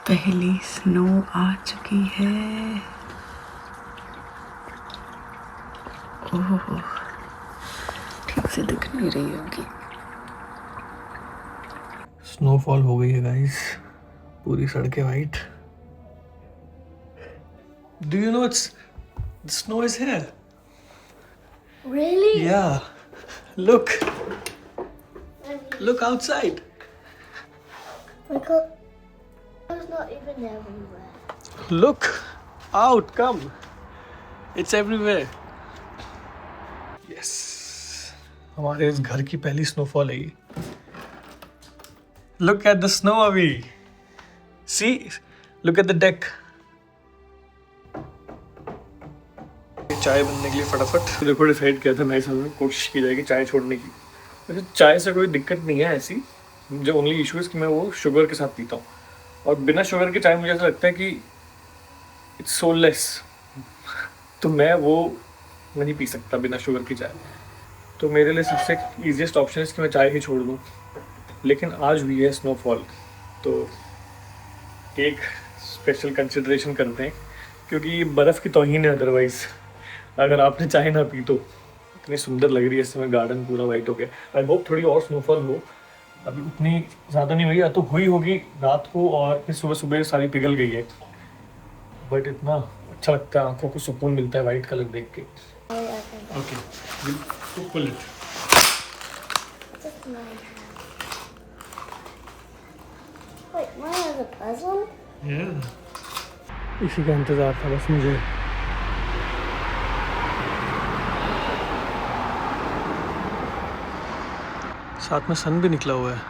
पहली स्नो आ चुकी है। ओह, ठीक से दिख नहीं रही होगी। स्नोफॉल हो गई है गाइस, पूरी सड़कें white. Do you know the snow is here? Really? Yeah. Look. Look outside. Because it's not even everywhere. Look out, come. It's everywhere. Yes. हमारे इस घर की पहली स्नोफॉल है ये। Look at the snow, Avi. See? Look at the deck. चाय बनने के लिए फटाफट देखो डिसाइड किया था नए साल में कोशिश की जाएगी चाय छोड़ने की। वैसे चाय से कोई दिक्कत नहीं है ऐसी, मुझे ओनली इशू है कि मैं वो शुगर के साथ पीता हूँ और बिना शुगर की चाय मुझे ऐसा लगता है कि इट्स सोललेस, तो मैं वो नहीं पी सकता बिना शुगर की चाय। तो मेरे लिए सबसे ईजीएस्ट ऑप्शन है कि मैं चाय ही छोड़ दूँ। लेकिन आज हुई है स्नोफॉल तो एक स्पेशल कंसिडरेशन करते हैं क्योंकि ये बर्फ़ की तौहीन है। अदरवाइज़ अगर आपने चाय ना पी तो इतनी सुंदर लग रही है इस समय, गार्डन पूरा वाइट हो गया। आई होप थोड़ी और स्नोफॉल हो, अभी उतनी ज़्यादा नहीं हुई, या तो हुई होगी रात को और फिर सुबह सुबह सारी पिघल गई है। बट इतना अच्छा लगता है, आंखों को सुकून मिलता है वाइट कलर देख के। Okay, pull it. Wait, mine has a puzzle? इसी का इंतज़ार था बस मुझे। साथ में सन भी निकला हुआ है।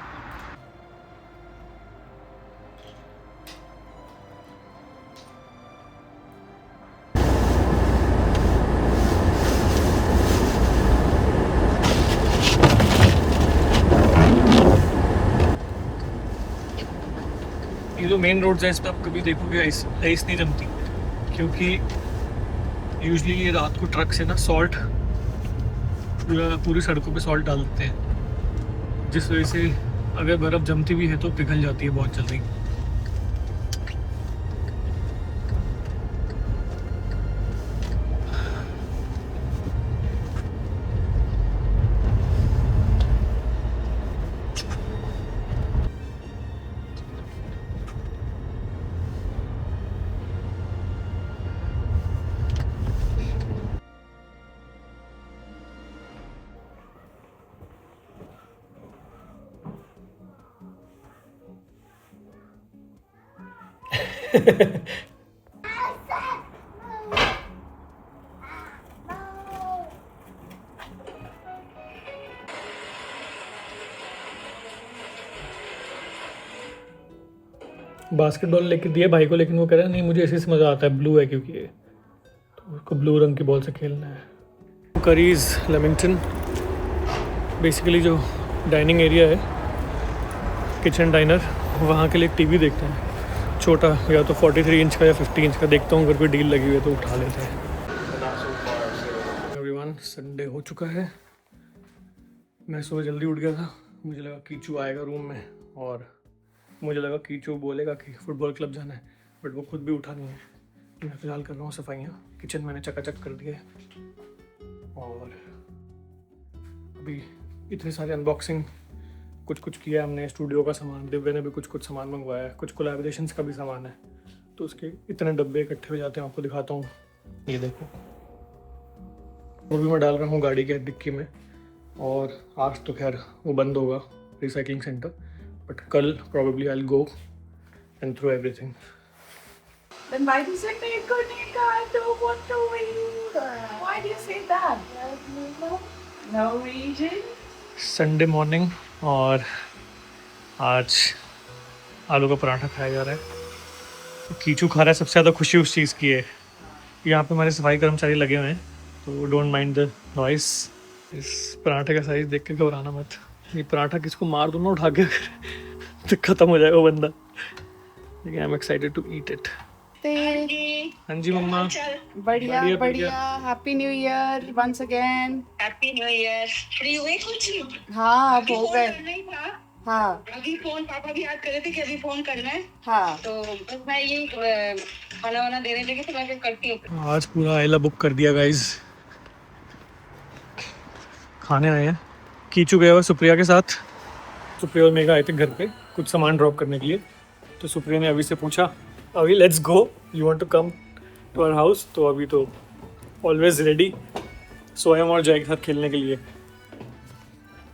ये जो मेन रोड्स है इस पर आप कभी देखोगे आइस नहीं जमती, क्योंकि यूजुअली ये रात को ट्रक से ना सॉल्ट पूरी सड़कों पे सॉल्ट डाल देते हैं, जिस वजह से अगर बर्फ़ जमती भी है तो पिघल जाती है बहुत जल्दी। बास्केटबॉल लेके दिए भाई को, लेकिन वो कह रहा है नहीं मुझे इसी से मज़ा आता है, ब्लू है क्योंकि ये, तो उसको ब्लू रंग की बॉल से खेलना है। करीज लेमिंगटन बेसिकली जो डाइनिंग एरिया है, किचन डाइनर, वहाँ के लिए एक टीवी देखते हैं छोटा, या तो 43 इंच का या 50 इंच का। देखता हूँ अगर कोई डील लगी हुई है तो उठा लेते हैं। एवरीवन, संडे हो चुका है। मैं सुबह जल्दी उठ गया था, मुझे लगा कीचू आएगा रूम में और मुझे लगा कीचू बोलेगा कि फुटबॉल क्लब जाना है, बट वो खुद भी उठा नहीं है। मैं फ़िलहाल कर रहा हूँ सफाइयाँ, किचन मैंने चकाचक कर दिया है और अभी इतने सारे अनबॉक्सिंग कुछ किया हमने। स्टूडियो का सामान, दिव्या ने भी कुछ सामान मंगवाया है, कुछ कोलैबोरेशंस का भी सामान है, तो उसके इतने डब्बे इकट्ठे हो जाते हैं। आपको दिखाता हूँ, ये देखो, वो भी मैं डाल रहा हूँ गाड़ी के डिक्की में। और आज तो खैर वो बंद होगा रिसाइकलिंग सेंटर, बट कल probably I'll go and throw everything. Then why do you say Nico, I don't want to win? Why do you say that? No reason? Sunday morning और आज आलू का पराठा खाया जा रहा है। तो कीचू खा रहा है, सबसे ज़्यादा खुशी उस चीज़ की है। यहाँ पे हमारे सफाई कर्मचारी लगे हुए हैं, तो डोंट माइंड द नॉइस। इस पराठे का साइज़ देख के घबराना मत, ये पराठा किसको मार दो ना उठा के तो ख़त्म हो जाएगा वो बंदा। लेकिन I am excited to eat it. हाँ जी मम्मा, बढ़िया बढ़िया। Happy new year once again. Happy new year. Free हुए कुछ? हाँ, अब हो गए। नहीं था। हाँ अभी फोन पापा भी याद कर रहे थे कि अभी फोन करना है, हाँ तो बस मैं यही खाना वाना देने लगी तो मैं फिर करती हूँ। आज पूरा आइला बुक कर दिया गाइज, खाने आए हैं। कीचू गया हुआ सुप्रिया के साथ। सुप्रिया और मेघा आए थे घर पे कुछ सामान ड्रॉप करने के लिए, तो सुप्रिया ने अभी से पूछा अभी let's go, you want to come to our house. तो अभी तो ऑलवेज रेडी स्वयं और जय के साथ खेलने के लिए,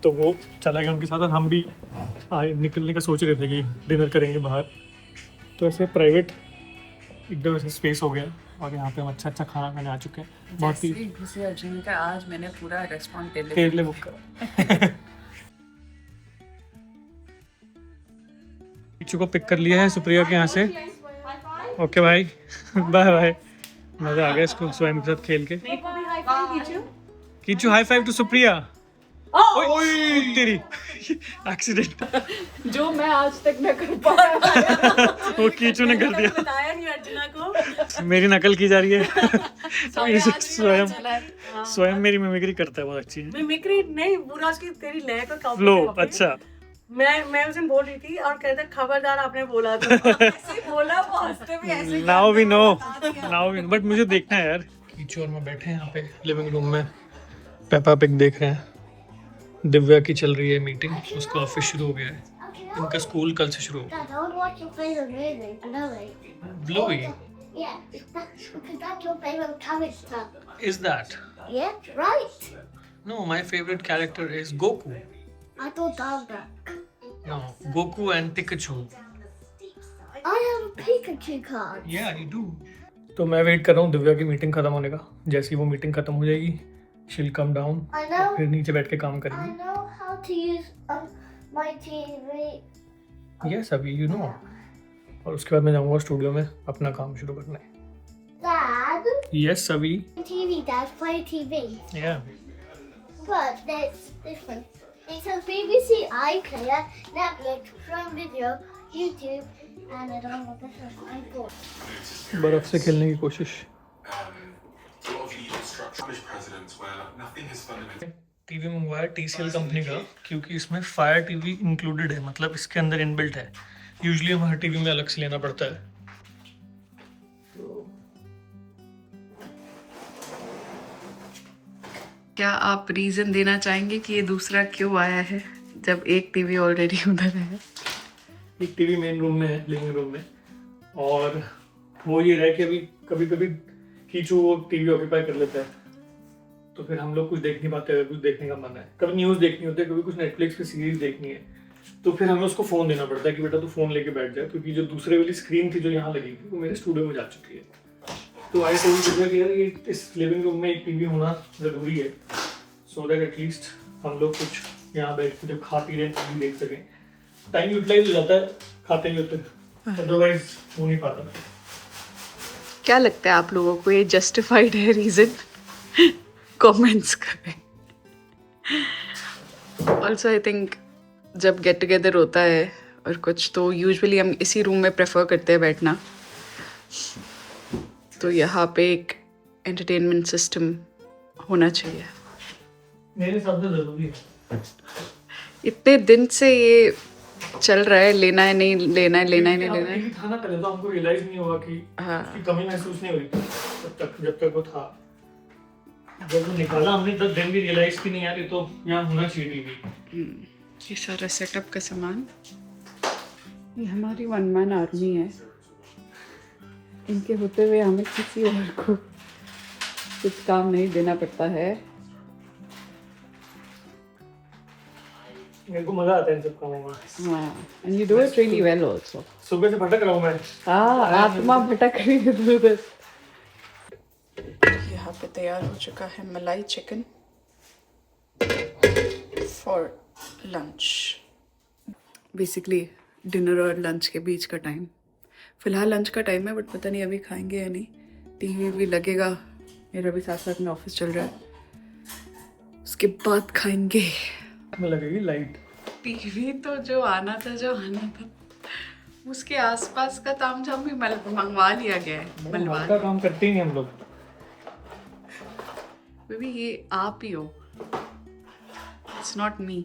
तो वो चला गया उनके साथ और हम भी आए निकलने का सोच रहे थे कि डिनर करेंगे बाहर। तो ऐसे प्राइवेट एकदम ऐसे स्पेस हो गया और यहाँ पे हम अच्छा खाना खाने आ चुके हैं। बहुत ही दूसरे अर्जुन का आज मैंने पूरा रेस्पॉन्ड तेरे लिए बुक करा। कीचू को पिक कर लिया है सुप्रिया के यहाँ से। ओके भाई बाय बाय। मजा आ गया इसको स्वयं के साथ खेल के। कीचू हाई फाइव टू सुप्रिया। ओए तेरी एक्सीडेंट जो मैं आज तक न कर पाया। वो कीचू ने कर दिया। बताया नहीं अर्जुना को। मेरी नकल की जा रही है। स्वयं हाँ। स्वयं मेरी मिमिक्री करता है, बहुत अच्छी है। मिमिक्री नहीं, पूरा उसकी तेरी लय का कॉपी फ्लो अच्छा। मैं उसे बोल रही थी और कहते खबरदार आपने बोला था। बोला वास्तव में ऐसे now we know, now we, but मुझे देखना है यार। कीचू और मैं बैठे हैं यहाँ पे लिविंग रूम में, पेपा पिग देख रहे हैं। दिव्या की चल रही है मीटिंग, उसका ऑफिस शुरू हो गया है, इनका स्कूल कल से शुरू हो Dad, I want to watch your favorite movie, Bluey. Bluey, Yeah, because that's your favorite character. is that? Yeah, right. No, my favorite character is Goku. I thought that. No, Goku and Pikachu. I have a Pikachu card. Yeah, you do. तो मैं wait कर रहा हूँ दिव्या की meeting खत्म होने का। जैसे ही वो मीटिंग खत्म हो जाएगी, she'll come down, I know. फिर नीचे बैठ के काम I करेंगे। know how to use my TV. Yes, अभी you know. और उसके बाद मैं जाऊँगा स्टूडियो में अपना काम शुरू करने। Dad, Yes, अभी। TV, Dad, play TV. Yeah. But that's different. It says BBC iPlayer, Netflix, Prime Video, YouTube, and I don't know what this is. iPod. बर्फ से खेलने की कोशिश। टीवी मंगवाया TCL कंपनी का, क्योंकि इसमें फायर टीवी इंक्लूडेड है, मतलब इसके अंदर इनबिल्ट है। यूजुअली हमारे टीवी में अलग से लेना पड़ता है। क्या आप रीजन देना चाहेंगे कि ये दूसरा क्यों आया है जब एक टीवी ऑलरेडी उधर है? एक टीवी मेन रूम में है, लिविंग रूम में, और वो ये रह के अभी कभी कभी कीचू वो टीवी ऑक्यूपाई कर लेता है, तो फिर हम लोग कुछ देख नहीं पाते। अगर कुछ देखने का मन है, कभी न्यूज़ देखनी होती है, कभी कुछ नेटफ्लिक्स की सीरीज देखनी है, तो फिर हमें उसको फ़ोन देना पड़ता है कि बेटा तू फ़ोन लेके बैठ जाए, क्योंकि जो दूसरे वाली स्क्रीन थी जो यहाँ लगी थी वो मेरे स्टूडियो में जा चुकी है। तो आई टोल्ड कि यार ये इस लिविंग रूम में एक टीवी होना ज़रूरी है, सो दैट एटलीस्ट हम लोग कुछ यहाँ बैठ के जब खा पी रहे हैं टीवी देख सकें। टाइम यूटिलाइज हो जाता है खाते ही होते, अदरवाइज हो नहीं पाता। क्या लगता है आप लोगों को ये जस्टिफाइड है रीजन? कमेंट्स करें। ऑल्सो आई थिंक जब गेट टुगेदर होता है और कुछ, तो यूजुअली हम इसी रूम में प्रेफर करते हैं बैठना, तो यहाँ पे एक एंटरटेनमेंट सिस्टम होना चाहिए। मेरे हिसाब से ज़रूरी है। इतने दिन से ये चल रहा है, लेना है नहीं लेना है, लेना है नहीं लेना है। टीवी था ना पहले, तो हमको रियलाइज नहीं हुआ कि हाँ। उसकी कमी महसूस नहीं हुई थी जब तक वो था। जब वो निकाला हमने तब दिन भी रियलाइज की नहीं, यार ये तो यहाँ होना चाहिए टीवी। ये सारा सेटअप का सामान, ये हमारी वन मैन आर्मी है। इनके होते हुए हमें किसी और को कुछ काम नहीं देना पड़ता है। मेरे को मजा आता है इन सब कामों में। हाँ, and you do it really well also. सुबह से भटक रहा हूँ मैं। हाँ, आत्मा भटक रही है इधर-उधर। यहाँ पे तैयार हो चुका है मलाई chicken for lunch. Basically dinner और लंच के बीच का टाइम, फिलहाल लंच का टाइम है, बट पता नहीं अभी खाएंगे या नहीं। टीवी भी लगेगा, मेरा भी साथ साथ में ऑफिस चल रहा है, उसके बाद खाएंगे। में लगेगी लाइट। टीवी तो जो आना था उसके आसपास का तामझाम भी मंगवा लिया गया है। मलबा का काम करते ही नहीं हम लोग। बेबी ये आप ही हो, इट्स नॉट मी।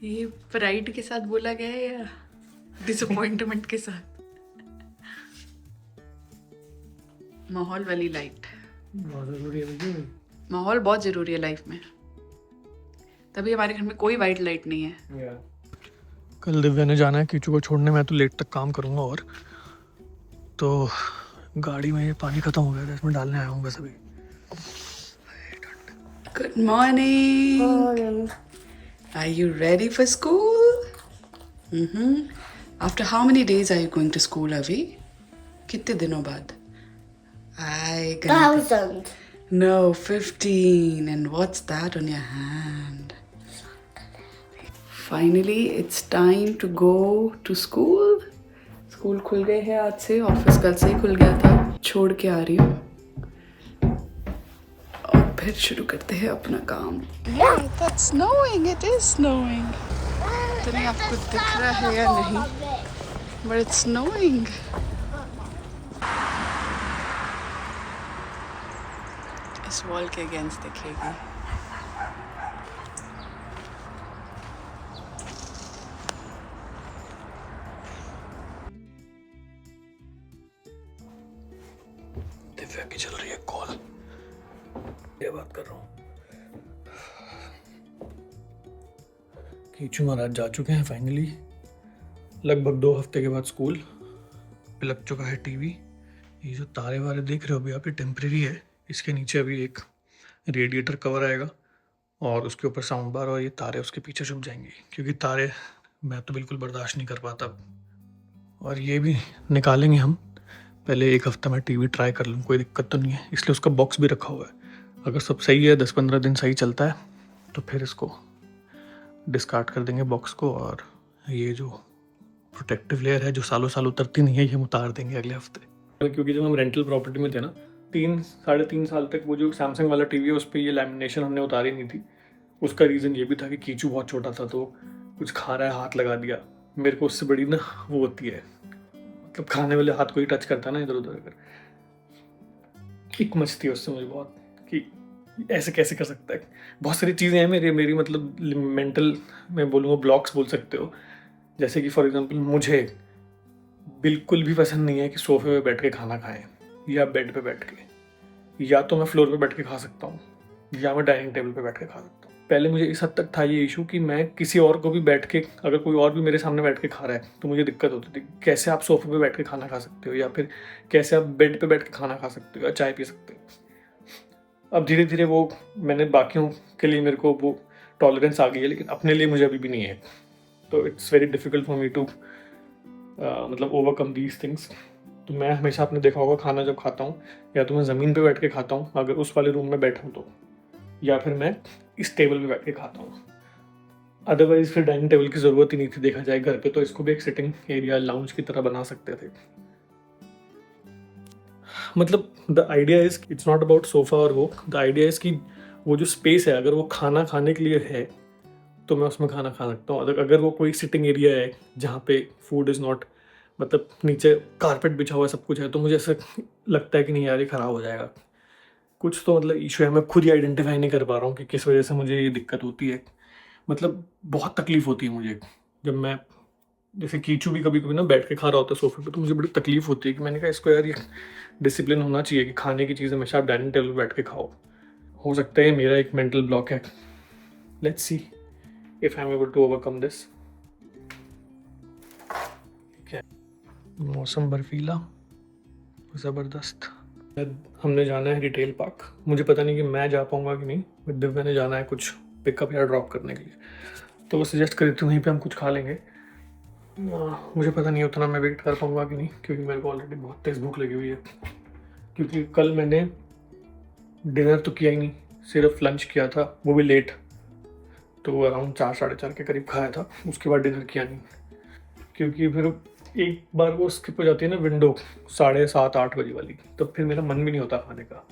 ये प्राइड के साथ बोला गया है या डिसअपॉइंटमेंट के साथ? माहौल वाली लाइट, बहुत ज़रूरी है मुझे। माहौल बहुत जरूरी है लाइफ में, तभी हमारे घर में कोई वाइट लाइट नहीं है। कल दिव्या ने जाना है कीचू को छोड़ने, मैं तो लेट तक काम करूँगा। और तो गाड़ी में ये पानी खत्म हो गया था, इसमें डालने आया हूँ बस अभी। Good morning. Are you ready for school? After how many days are you going to school, Avi? कितने दिनों बाद? I can... 1,000. No, 15. And what's that on your hand? Finally, it's time to go to school. School खुल गए हैं आज से, office कल से ही खुल गया था। छोड़ के आ रही हूँ और फिर शुरू करते हैं अपना काम। It's snowing, it is snowing. तो नहीं आपको दिख रहा है या नहीं, but it's snowing. इस वॉल के अगेंस्ट दिखेगी। दिव्या की चल रही है कॉल, ये बात कर रहा हूँ। कीचू महाराज जा चुके हैं फाइनली, लगभग 2 हफ्ते के बाद स्कूल। लग चुका है टीवी। ये जो तारे वारे देख रहे हो अभी आप, ये टेम्परेरी है। इसके नीचे अभी एक रेडिएटर कवर आएगा और उसके ऊपर साउंड बार, और ये तारे उसके पीछे छुप जाएंगे, क्योंकि तारे मैं तो बिल्कुल बर्दाश्त नहीं कर पाता। और ये भी निकालेंगे हम, पहले 1 हफ्ता मैं टीवी ट्राई कर लूँ, कोई दिक्कत तो नहीं है, इसलिए उसका बॉक्स भी रखा हुआ है। अगर सब सही है, 10-15 दिन सही चलता है, तो फिर इसको डिस्कार्ड कर देंगे बॉक्स को। और ये जो प्रोटेक्टिव लेयर है जो सालों साल उतरती नहीं है, ये हम उतार देंगे अगले हफ्ते। क्योंकि जब हम रेंटल प्रॉपर्टी में थे ना, 3-3.5 साल तक वो जो सैमसंग वाला टीवी है उस पर ये लैमिनेशन हमने उतारी नहीं थी। उसका रीज़न ये भी था कि कीचू बहुत छोटा था, तो कुछ खा रहा है, हाथ लगा दिया। मेरे को उससे बड़ी ना वो होती है, मतलब खाने वाले हाथ को ही टच करता है ना इधर उधर, अगर किक मचती है उससे मुझे बहुत, कि ऐसे कैसे कर सकता है। बहुत सारी चीज़ें हैं मेरी मतलब मेंटल, मैं बोलूँगा ब्लॉक्स बोल सकते हो। जैसे कि फॉर एग्जांपल मुझे बिल्कुल भी पसंद नहीं है कि सोफे पे बैठ के खाना खाएं या बेड पे बैठ के, या तो मैं फ्लोर पे बैठ के खा सकता हूँ या मैं डाइनिंग टेबल पे बैठ के खा सकता हूँ। पहले मुझे इस हद तक था ये इशू कि मैं किसी और को भी बैठ के, अगर कोई और भी मेरे सामने बैठ के खा रहा है तो मुझे दिक्कत होती थी। कैसे आप सोफे पे बैठ के खाना खा सकते हो, या फिर कैसे आप बेड पे बैठ के खाना खा सकते हो या चाय पी सकते हो। अब धीरे धीरे वो मैंने बाकियों के लिए मेरे को वो टॉलरेंस आ गई है, लेकिन अपने लिए मुझे अभी भी नहीं है। तो it's very difficult for me to मतलब ओवरकम दीज थिंग्स। तो मैं हमेशा आपने देखा होगा, खाना जब खाता हूँ या तो मैं ज़मीन पे बैठ के खाता हूँ अगर उस वाले रूम में बैठा हूँ तो, या फिर मैं इस टेबल पे बैठ के खाता हूँ। अदरवाइज फिर डाइनिंग टेबल की ज़रूरत ही नहीं थी। देखा जाए घर पे तो इसको भी एक सिटिंग एरिया, लाउंज की तरह बना सकते थे। मतलब the idea is it's not about sofa और वो, द आइडिया इज कि वो जो स्पेस है, अगर वो खाना खाने के लिए है तो मैं उसमें खाना खा सकता हूँ। अगर वो कोई सिटिंग एरिया है जहाँ पे फूड इज़ नॉट, मतलब नीचे कारपेट बिछा हुआ सब कुछ है, तो मुझे ऐसा लगता है कि नहीं यार ये ख़राब हो जाएगा। कुछ तो मतलब इशू है, मैं खुद ही आइडेंटिफाई नहीं कर पा रहा हूँ कि किस वजह से मुझे ये दिक्कत होती है। मतलब बहुत तकलीफ़ होती है मुझे जब मैं, जैसे कीचू भी कभी कभी ना बैठ के खा रहा होता है सोफे पे, तो मुझे बड़ी तकलीफ़ होती है कि मैंने कहा इसको यार ये डिसिप्लिन होना चाहिए कि खाने की चीज़ हमेशा आप डाइनिंग टेबल पर बैठ के खाओ। हो सकता है मेरा एक मेंटल ब्लॉक है। Let's see if I am able to overcome this. मौसम बर्फीला, ज़बरदस्त। हमने जाना है रिटेल पार्क। मुझे पता नहीं कि मैं जा पाऊँगा कि नहीं, बट दिव्या ने जाना है कुछ पिकअप या ड्रॉप करने के लिए, तो वो सजेस्ट करी थी वहीं पे हम कुछ खा लेंगे। मुझे पता नहीं उतना मैं वेट कर पाऊँगा कि नहीं, क्योंकि मेरे को ऑलरेडी बहुत तेज़ भूख लगी हुई है। क्योंकि कल मैंने डिनर तो किया ही नहीं, सिर्फ लंच किया था, वो भी लेट, तो अराउंड 4-4:30 के करीब खाया था। उसके बाद डिनर किया नहीं, क्योंकि फिर एक बार वो स्किप हो जाती है ना विंडो 7:30-8 बजे वाली, तब फिर मेरा मन भी नहीं होता खाने का।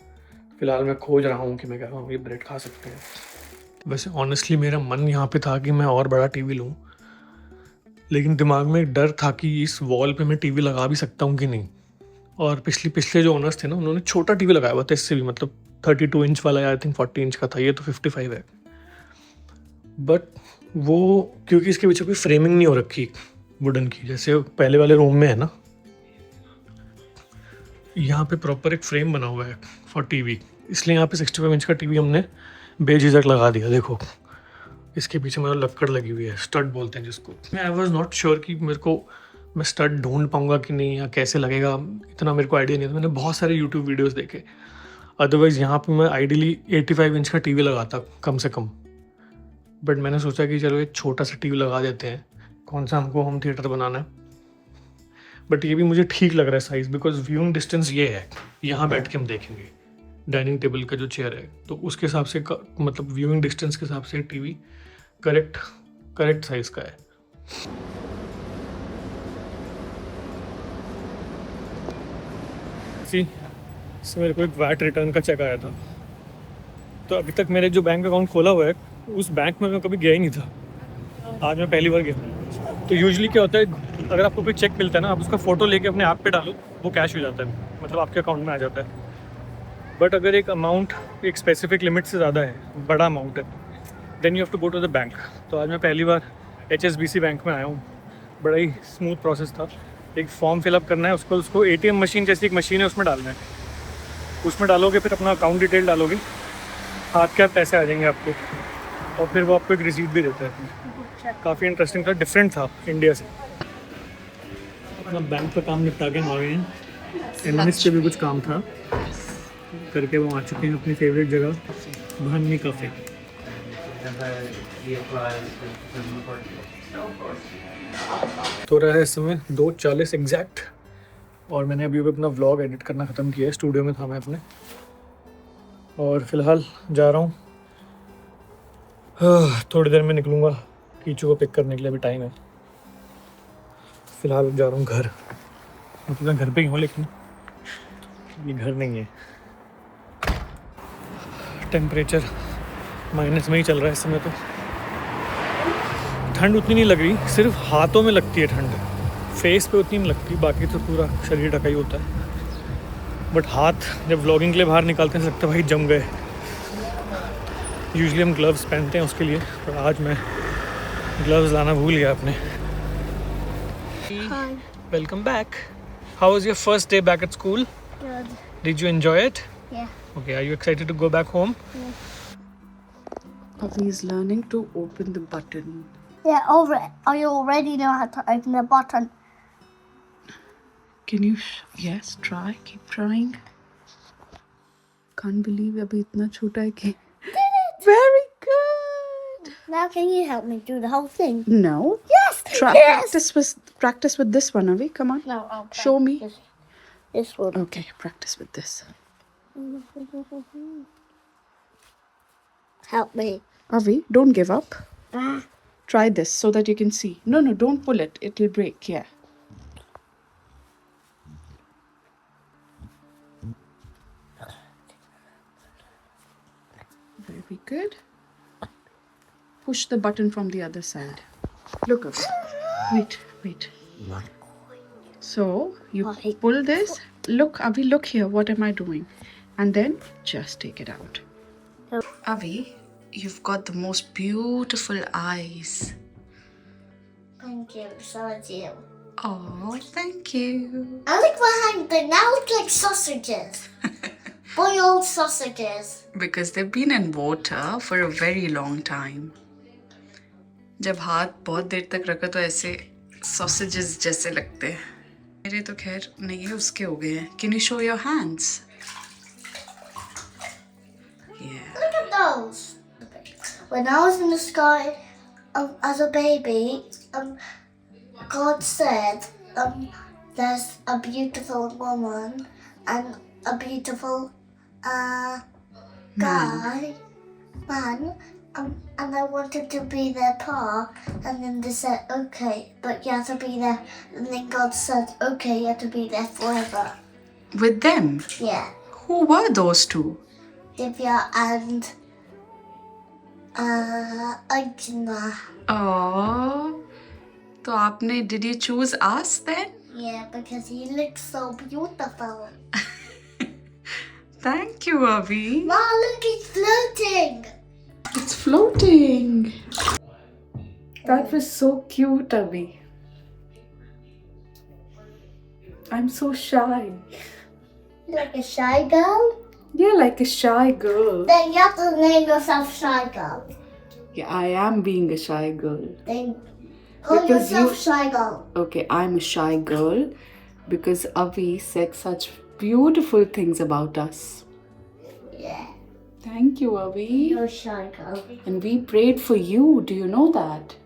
फिलहाल मैं खोज रहा हूँ कि मैं कह रहा हूँ ये ब्रेड खा सकते हैं। वैसे ऑनेस्टली मेरा मन यहाँ पे था कि मैं और बड़ा टीवी लूँ, लेकिन दिमाग में एक डर था कि इस वॉल पे मैं टीवी लगा भी सकता हूँ कि नहीं। और पिछले जो ओनर्स थे ना, उन्होंने छोटा टीवी लगाया हुआ था इससे भी, मतलब 32 इंच वाला, आई थिंक 40 इंच का था, ये तो 55 है। बट वो क्योंकि इसके पीछे कोई फ्रेमिंग नहीं हो रखी वुडन की, जैसे पहले वाले रूम में है ना, यहाँ पे प्रॉपर एक फ्रेम बना हुआ है फॉर टीवी, इसलिए यहाँ पे 65 इंच का टीवी हमने बेझिझक लगा दिया। देखो इसके पीछे मेरा लक्कड़ लगी हुई है, स्टड बोलते हैं जिसको। मैं आई वॉज नॉट श्योर कि मेरे को मैं स्टड ढूंढ पाऊंगा कि नहीं या कैसे लगेगा, इतना मेरे को आइडिया नहीं था। मैंने बहुत सारे यूट्यूब वीडियोस देखे, अदरवाइज़ यहाँ पे मैं आइडियली 85 इंच का टीवी लगाता कम से कम, बट मैंने सोचा कि चलो एक छोटा सा टीवी लगा देते हैं, कौन सा हमको होम थिएटर बनाना है। बट ये भी मुझे ठीक लग रहा है साइज़, बिकॉज व्यूइंग डिस्टेंस ये है, यहाँ बैठ के हम देखेंगे। डाइनिंग टेबल का जो चेयर है तो उसके हिसाब से मतलब व्यूइंग डिस्टेंस के हिसाब से टीवी करेक्ट साइज़ का है। इससे मेरे को एक वैट रिटर्न का चेक आया था, तो अभी तक मेरे जो बैंक अकाउंट खोला हुआ है उस बैंक में मैं कभी गया ही नहीं था, आज मैं पहली बार गया। तो यूजुअली क्या होता है, अगर आपको कोई चेक मिलता है ना, आप उसका फ़ोटो लेके अपने ऐप पे डालो, वो कैश हो जाता है, मतलब आपके अकाउंट में आ जाता है। बट अगर एक अमाउंट एक स्पेसिफिक लिमिट से ज़्यादा है, बड़ा अमाउंट है, then you have to go to the bank. तो आज मैं पहली बार HSBC बैंक में आया हूँ, बड़ा ही स्मूथ प्रोसेस था। एक फॉर्म फिलअप करना है, उसको ATM मशीन जैसी एक मशीन है उसमें डालना है, उसमें डालोगे, फिर अपना अकाउंट डिटेल डालोगे, हाथ के हाथ पैसे आ जाएंगे आपको, और फिर वो आपको एक रिसीट भी देता है। काफ़ी इंटरेस्टिंग था, डिफरेंट था इंडिया से। अपना बैंक का काम निपटा के आ गए हैं, एमएनएस पे भी कुछ काम था करके वो आ चुके हैं अपनी फेवरेट जगह भानी कैफे। तो रहा है इस समय 2:40 एग्जैक्ट, और मैंने अभी अपना व्लॉग एडिट करना ख़त्म किया है, स्टूडियो में था मैं अपने, और फिलहाल जा रहा हूँ, थोड़ी देर में निकलूँगा कीचू को पिक करने के लिए, अभी टाइम है। फिलहाल जा रहा हूँ घर, मतलब मैं घर पे ही हूँ लेकिन ये घर नहीं है। टेम्परेचर माइनस में ही चल रहा है इस समय, तो ठंड उतनी नहीं लग रही, सिर्फ हाथों में लगती है ठंड, फेस पे उतनी नहीं लगती, बाकी तो पूरा शरीर ढका ही होता है। बट हाथ जब व्लॉगिंग के लिए बाहर निकालते हैं लगता है भाई जम गए। यूजुअली हम ग्लव्स पहनते हैं उसके लिए, पर आज मैं ग्लव्स लाना भूल गया अपने। Hi. Welcome back. How was your first day back at school? Good. Did you enjoy it? Yeah. Okay, are you excited to go back home? Avi is learning to open the button. Yeah, I already know how to open the button. Can you? Yes, try. Keep trying. Can't believe अभी इतना छोटा है कि. Very good. Now can you help me do the whole thing? No. Yes! Try. Yes! Practice with this one, Avi. Come on. No, I'll Show me. This one. Okay, practice with this. Help me. Avi, don't give up. Try this so that you can see. No, don't pull it. It will break. Yeah. Very good. Push the button from the other side. Look up. Wait. So you Why? pull this. Look, Avi, look here. What am I doing? And then just take it out. Avi, you've got the most beautiful eyes. Thank you, so do you. Oh, thank you. I look behind, they now look like sausages. Boiled sausages. Because they've been in water for a very long time. जब हाथ बहुत देर तक रखा तो ऐसे sausages जैसे लगते हैं। मेरे तो खैर नहीं है, उसके हो गए हैं। Can you show your hands? Yeah. Look at those. When I was in the sky as a baby, God said there's a beautiful woman and a beautiful man, and I wanted to be their pa, and then they said, okay, but you have to be there, and then God said, okay, you have to be there forever. With them? Yeah, Who were those two? Divya and Ajna. Oh. तो आपने did you choose us then? Yeah, because he looks so beautiful. Thank you, Avi. Ma, look, it's floating. It's floating. That was so cute, Abhi. I'm so shy. Like a shy girl? Yeah, like a shy girl. Then you have to name yourself Shy Girl. Yeah, I am being a shy girl. Then call Because yourself you- Shy Girl. Okay, I'm a shy girl because Avi said such beautiful things about us. Yeah, Thank you, Avi. you're a Shy Girl. And we prayed for you. Do you know that?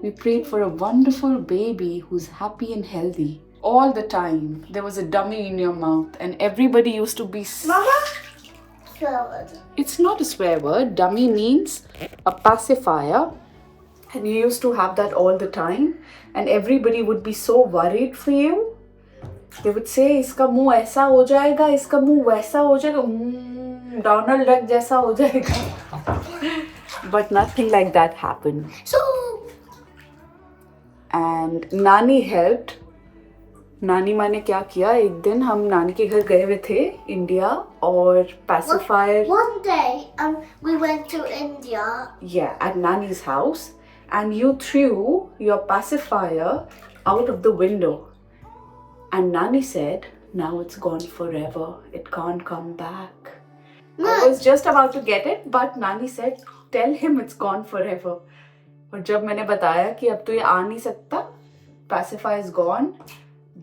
We prayed for a wonderful baby who's happy and healthy. All the time. There was a dummy in your mouth, and everybody used to be. Forward. It's not a swear word. Dummy means a pacifier. And you used to have that all the time. And everybody would be so worried for you. They would say, इसका मुंह ऐसा हो जाएगा, इसका मुंह वैसा हो जाएगा, डोनाल्ड डक जैसा हो जाएगा. But nothing like that happened. So, And नानी helped. नानी माँ ने क्या किया, एक दिन हम नानी के घर गए हुए थे इंडिया, और pacifier, one day, we went to India. yeah, at Nani's house, and you threw your pacifier out of the window. And Nani said, now it's gone forever. It can't come back. I was just about to get it, but Nani said, tell him it's gone forever. और जब मैंने बताया कि अब तो ये आ नहीं सकता, pacifier is gone,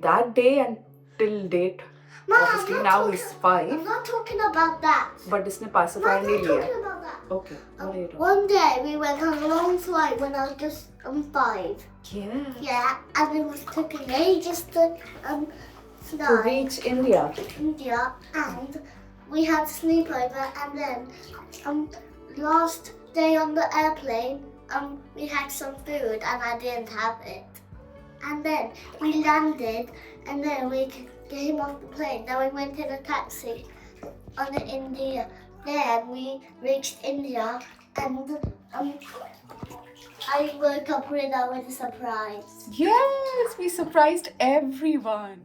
that day and till date, Mom, obviously I'm not now talking- he's 5, I'm not talking about that. but इसने I'm pacifier not नहीं लिया. talking about that. Okay, what are you talking? One day we went on a long flight when I was just 5. Yeah. Yeah, and it was taking ages to To fly reach India. India, and we had sleepover, and then last day on the airplane, we had some food and I didn't have it. And then we landed, and then we came off the plane. Then we went in a taxi on the India. Then we reached India, and I woke up with a surprise. Yes, we surprised everyone.